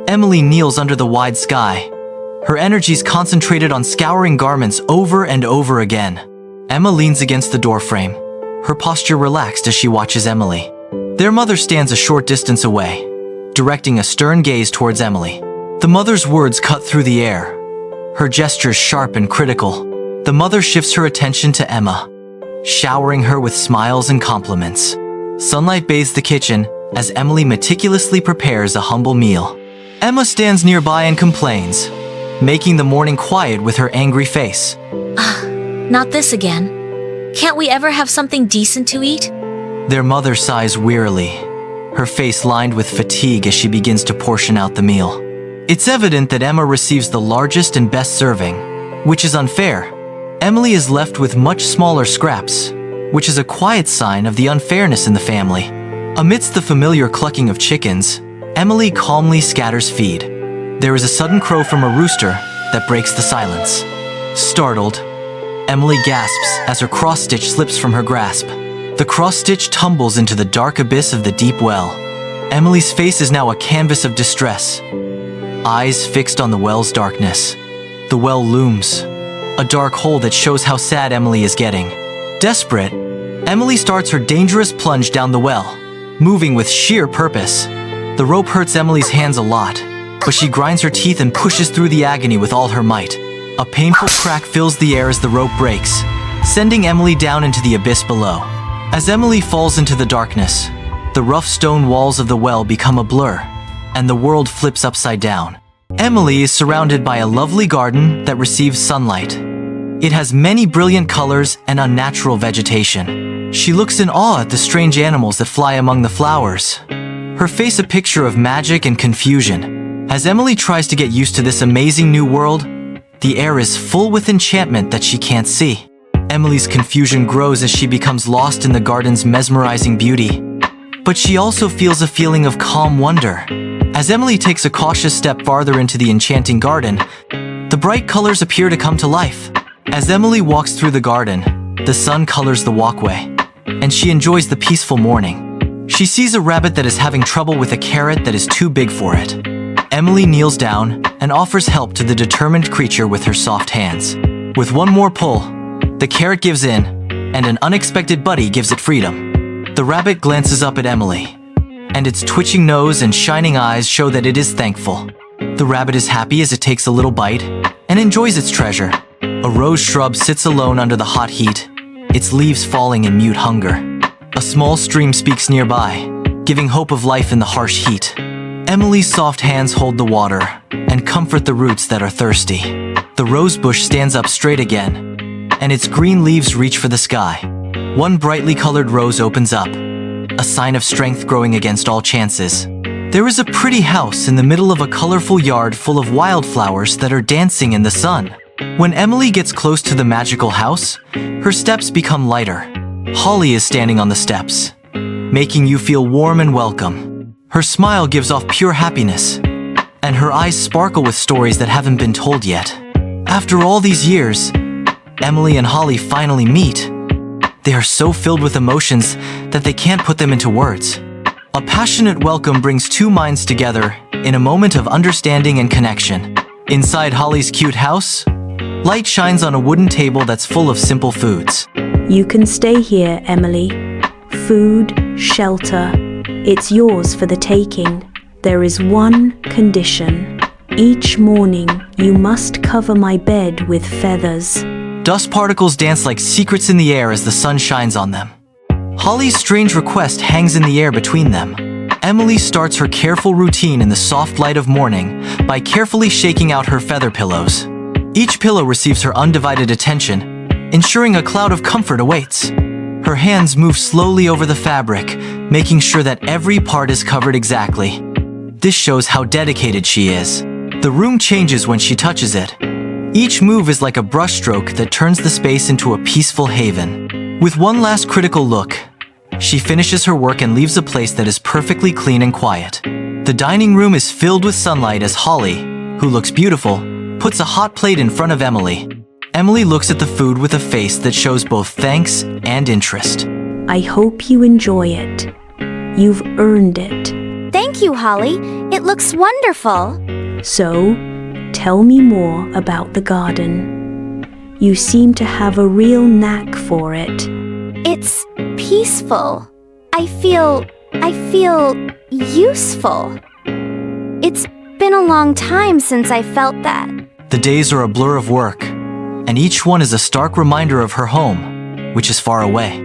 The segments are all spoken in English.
Emily kneels under the wide sky, her energies concentrated on scouring garments over and over again. Emma leans against the doorframe, her posture relaxed as she watches Emily. Their mother stands a short distance away, directing a stern gaze towards Emily. The mother's words cut through the air, her gestures sharp and critical. The mother shifts her attention to Emma, showering her with smiles and compliments. Sunlight bathes the kitchen as Emily meticulously prepares a humble meal. Emma stands nearby and complains, making the morning quiet with her angry face. Not this again. Can't we ever have something decent to eat? Their mother sighs wearily, her face lined with fatigue as she begins to portion out the meal. It's evident that Emma receives the largest and best serving, which is unfair. Emily is left with much smaller scraps, which is a quiet sign of the unfairness in the family. Amidst the familiar clucking of chickens, Emily calmly scatters feed. There is a sudden crow from a rooster that breaks the silence. Startled, Emily gasps as her cross-stitch slips from her grasp. The cross-stitch tumbles into the dark abyss of the deep well. Emily's face is now a canvas of distress, eyes fixed on the well's darkness. The well looms, a dark hole that shows how sad Emily is getting. Desperate, Emily starts her dangerous plunge down the well, moving with sheer purpose. The rope hurts Emily's hands a lot, but she grinds her teeth and pushes through the agony with all her might. A painful crack fills the air as the rope breaks, sending Emily down into the abyss below. As Emily falls into the darkness, the rough stone walls of the well become a blur, and the world flips upside down. Emily is surrounded by a lovely garden that receives sunlight. It has many brilliant colors and unnatural vegetation. She looks in awe at the strange animals that fly among the flowers, her face a picture of magic and confusion. As Emily tries to get used to this amazing new world, the air is full with enchantment that she can't see. Emily's confusion grows as she becomes lost in the garden's mesmerizing beauty. But she also feels a feeling of calm wonder. As Emily takes a cautious step farther into the enchanting garden, the bright colors appear to come to life. As Emily walks through the garden, the sun colors the walkway, and she enjoys the peaceful morning. She sees a rabbit that is having trouble with a carrot that is too big for it. Emily kneels down and offers help to the determined creature with her soft hands. With one more pull, the carrot gives in, and an unexpected buddy gives it freedom. The rabbit glances up at Emily, and its twitching nose and shining eyes show that it is thankful. The rabbit is happy as it takes a little bite and enjoys its treasure. A rose shrub sits alone under the hot heat, its leaves falling in mute hunger. A small stream speaks nearby, giving hope of life in the harsh heat. Emily's soft hands hold the water and comfort the roots that are thirsty. The rose bush stands up straight again, and its green leaves reach for the sky. One brightly colored rose opens up, a sign of strength growing against all chances. There is a pretty house in the middle of a colorful yard full of wildflowers that are dancing in the sun. When Emily gets close to the magical house, her steps become lighter. Holly is standing on the steps, making you feel warm and welcome. Her smile gives off pure happiness, and her eyes sparkle with stories that haven't been told yet. After all these years, Emily and Holly finally meet. They are so filled with emotions that they can't put them into words. A passionate welcome brings two minds together in a moment of understanding and connection. Inside Holly's cute house, light shines on a wooden table that's full of simple foods. You can stay here, Emily. Food, shelter, it's yours for the taking. There is one condition. Each morning, you must cover my bed with feathers. Dust particles dance like secrets in the air as the sun shines on them. Holly's strange request hangs in the air between them. Emily starts her careful routine in the soft light of morning by carefully shaking out her feather pillows. Each pillow receives her undivided attention, ensuring a cloud of comfort awaits. Her hands move slowly over the fabric, making sure that every part is covered exactly. This shows how dedicated she is. The room changes when she touches it. Each move is like a brushstroke that turns the space into a peaceful haven. With one last critical look, she finishes her work and leaves a place that is perfectly clean and quiet. The dining room is filled with sunlight as Holly, who looks beautiful, puts a hot plate in front of Emily. Emily looks at the food with a face that shows both thanks and interest. I hope you enjoy it. You've earned it. Thank you, Holly. It looks wonderful. So, tell me more about the garden. You seem to have a real knack for it. It's peaceful. I feel useful. It's been a long time since I felt that. The days are a blur of work, and each one is a stark reminder of her home, which is far away.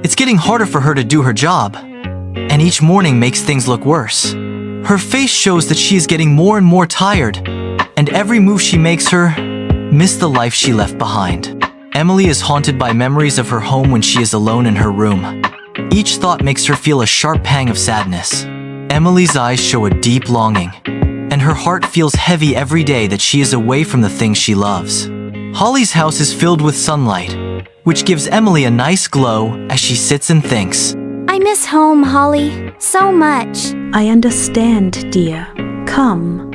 It's getting harder for her to do her job, and each morning makes things look worse. Her face shows that she is getting more and more tired, and every move she makes her miss the life she left behind. Emily is haunted by memories of her home when she is alone in her room. Each thought makes her feel a sharp pang of sadness. Emily's eyes show a deep longing, and her heart feels heavy every day that she is away from the things she loves. Holly's house is filled with sunlight, which gives Emily a nice glow as she sits and thinks. I miss home, Holly, so much. I understand, dear. Come.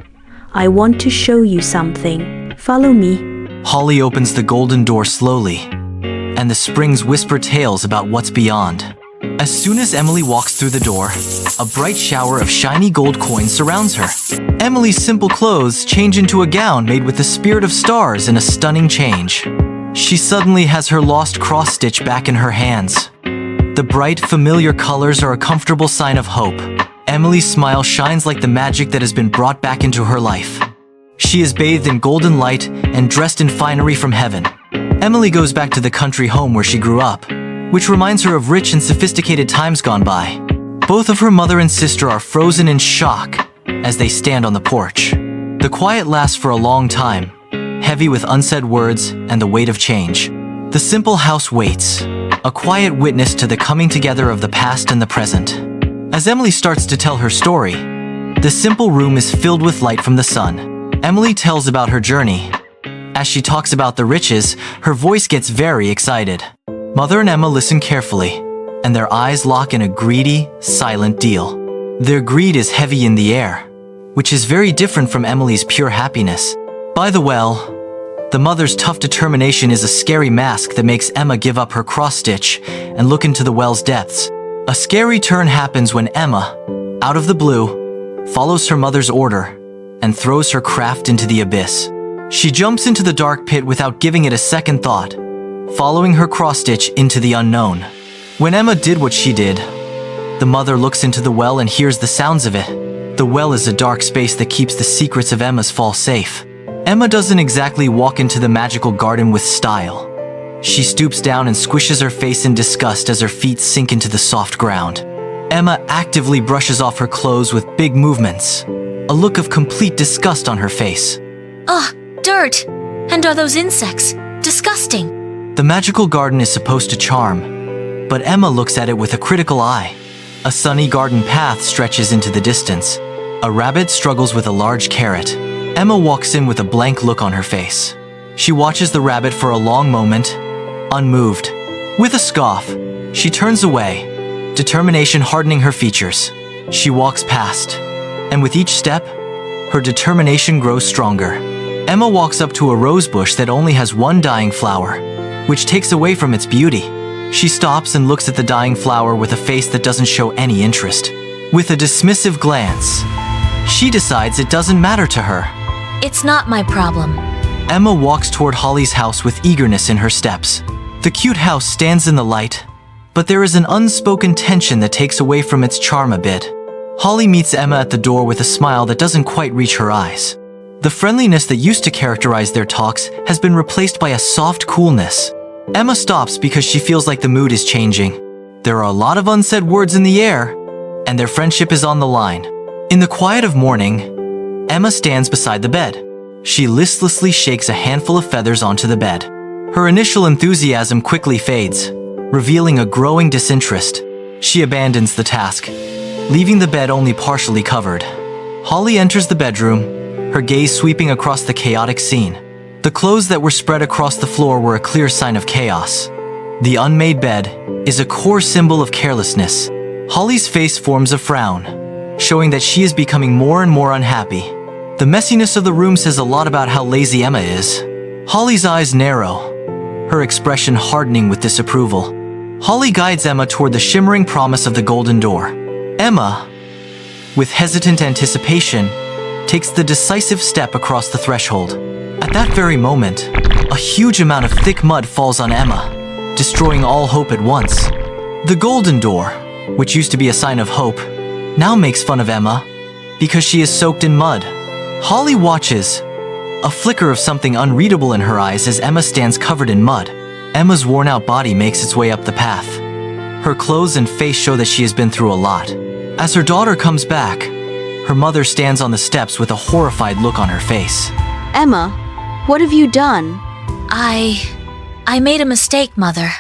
I want to show you something. Follow me. Holly opens the golden door slowly, and the springs whisper tales about what's beyond. As soon as Emily walks through the door, a bright shower of shiny gold coins surrounds her. Emily's simple clothes change into a gown made with the spirit of stars in a stunning change. She suddenly has her lost cross-stitch back in her hands. The bright, familiar colors are a comfortable sign of hope. Emily's smile shines like the magic that has been brought back into her life. She is bathed in golden light and dressed in finery from heaven. Emily goes back to the country home where she grew up, which reminds her of rich and sophisticated times gone by. Both of her mother and sister are frozen in shock as they stand on the porch. The quiet lasts for a long time, heavy with unsaid words and the weight of change. The simple house waits, a quiet witness to the coming together of the past and the present. As Emily starts to tell her story, the simple room is filled with light from the sun. Emily tells about her journey. As she talks about the riches, her voice gets very excited. Mother and Emma listen carefully, and their eyes lock in a greedy, silent deal. Their greed is heavy in the air, which is very different from Emily's pure happiness. By the well, the mother's tough determination is a scary mask that makes Emma give up her cross-stitch and look into the well's depths. A scary turn happens when Emma, out of the blue, follows her mother's order and throws her craft into the abyss. She jumps into the dark pit without giving it a second thought, following her cross-stitch into the unknown. When Emma did what she did, the mother looks into the well and hears the sounds of it. The well is a dark space that keeps the secrets of Emma's fall safe. Emma doesn't exactly walk into the magical garden with style. She stoops down and squishes her face in disgust as her feet sink into the soft ground. Emma actively brushes off her clothes with big movements, a look of complete disgust on her face. Ugh, dirt! And are those insects? Disgusting! The magical garden is supposed to charm, but Emma looks at it with a critical eye. A sunny garden path stretches into the distance. A rabbit struggles with a large carrot. Emma walks in with a blank look on her face. She watches the rabbit for a long moment, unmoved. With a scoff, she turns away, determination hardening her features. She walks past, and with each step, her determination grows stronger. Emma walks up to a rose bush that only has one dying flower, which takes away from its beauty. She stops and looks at the dying flower with a face that doesn't show any interest. With a dismissive glance, she decides it doesn't matter to her. It's not my problem. Emma walks toward Holly's house with eagerness in her steps. The cute house stands in the light, but there is an unspoken tension that takes away from its charm a bit. Holly meets Emma at the door with a smile that doesn't quite reach her eyes. The friendliness that used to characterize their talks has been replaced by a soft coolness. Emma stops because she feels like the mood is changing. There are a lot of unsaid words in the air, and their friendship is on the line. In the quiet of morning, Emma stands beside the bed. She listlessly shakes a handful of feathers onto the bed. Her initial enthusiasm quickly fades, revealing a growing disinterest. She abandons the task, leaving the bed only partially covered. Holly enters the bedroom, her gaze sweeping across the chaotic scene. The clothes that were spread across the floor were a clear sign of chaos. The unmade bed is a core symbol of carelessness. Holly's face forms a frown, showing that she is becoming more and more unhappy. The messiness of the room says a lot about how lazy Emma is. Holly's eyes narrow, her expression hardening with disapproval. Holly guides Emma toward the shimmering promise of the golden door. Emma, with hesitant anticipation, takes the decisive step across the threshold. At that very moment, a huge amount of thick mud falls on Emma, destroying all hope at once. The golden door, which used to be a sign of hope, now makes fun of Emma because she is soaked in mud. Holly watches, a flicker of something unreadable in her eyes as Emma stands covered in mud. Emma's worn-out body makes its way up the path. Her clothes and face show that she has been through a lot. As her daughter comes back, her mother stands on the steps with a horrified look on her face. Emma, what have you done? I made a mistake, Mother.